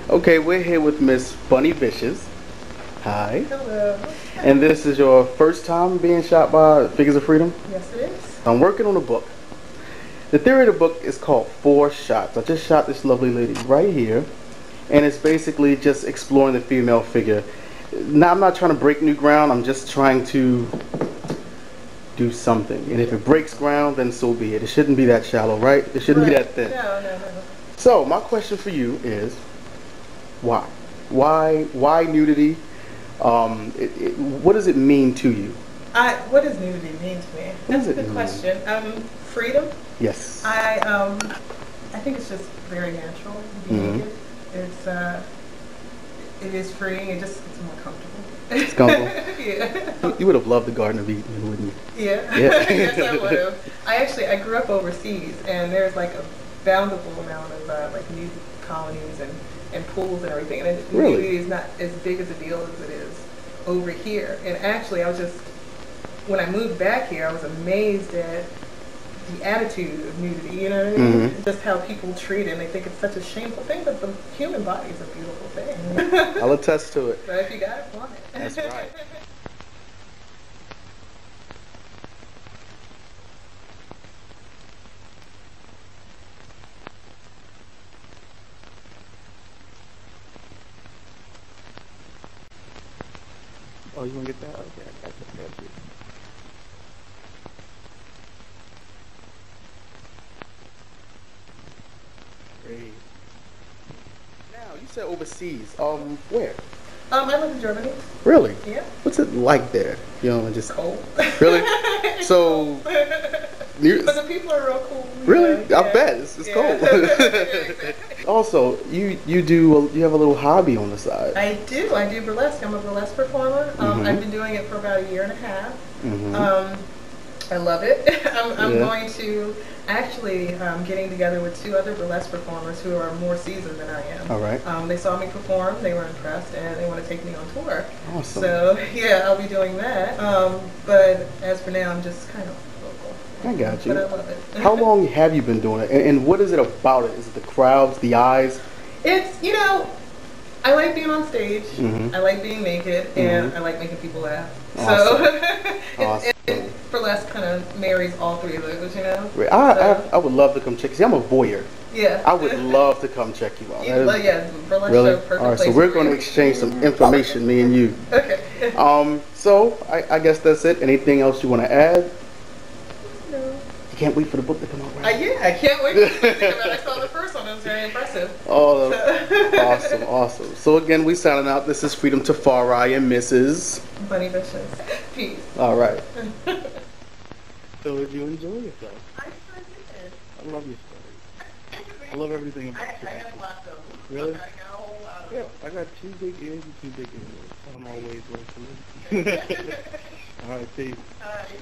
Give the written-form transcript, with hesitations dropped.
Okay, we're here with Miss Bunny Vicious. Hi. Hello. And this is your first time being shot by Figures of Freedom? Yes, it is. I'm working on a book. The theory of the book is called Four Shots. I just shot this lovely lady right here, and it's basically just exploring the female figure. Now, I'm not trying to break new ground. I'm just trying to do something. And if it breaks ground, then so be it. It shouldn't be that shallow, right? It shouldn't be that thin. No. So my question for you is, why? Why nudity? What does it mean to you? What does nudity mean to me? That's a good question. Freedom. Yes. I think it's just very natural to be naked. It is freeing. It's more comfortable. It's comfortable. Yeah. You would have loved the Garden of Eden, wouldn't you? Yeah. Yeah. Yes, I would have. I grew up overseas, and there's like a bountiful amount of like nude colonies and pools and everything. And Really? nudity is not as big as a deal as it is over here. And actually, when I moved back here, I was amazed at the attitude of nudity, you know what I mean? Mm-hmm. Just how people treat it, and they think it's such a shameful thing, but the human body is a beautiful thing. I'll attest to it. But if you got it, want it. That's right. Oh, you want to get that? Okay, I got you. Great. Now, you said overseas. Where? I live in Germany. Really? Yeah. What's it like there? You know, just Cold. Really? So, but the people are real cool. really? Yeah. I bet it's cold. Also, you have a little hobby on the side. I do burlesque. I'm a burlesque performer. I've been doing it for about a year and a half. I love it. I'm going to actually getting together with two other burlesque performers who are more seasoned than I am. All right. They saw me perform, they were impressed, and they want to take me on tour. Awesome. So yeah, I'll be doing that. But as for now, I'm just kind of local. I got you. But I love it. How long have you been doing it? And what is it about it? Is it the crowds, the eyes? It's, I like being on stage. I like being naked, and I like making people laugh. Awesome. So Awesome. burlesque kind of marries all three of those, I would love to come check. See, I'm a voyeur. Yeah. I would love to come check you out. Yeah, burlesque Really? show, perfect All right, so place we're for going to you. exchange some information, me and you. Okay. So I guess that's it. Anything else you want to add? No. You can't wait for the book to come out, right? Yeah, I can't wait to see it. I saw the first one. It was very impressive. Oh, awesome. So again, we signing out. This is Freedom Tafari and Mrs. Bunny Vicious. Peace. All right. So did you enjoy yourself? I sure did. I love your story. I love everything about you. I got a lot though. Really? I got a whole lot of Yeah, I got 2 big ears and 2 big ears. I'm always going to listen. All right, peace. All right.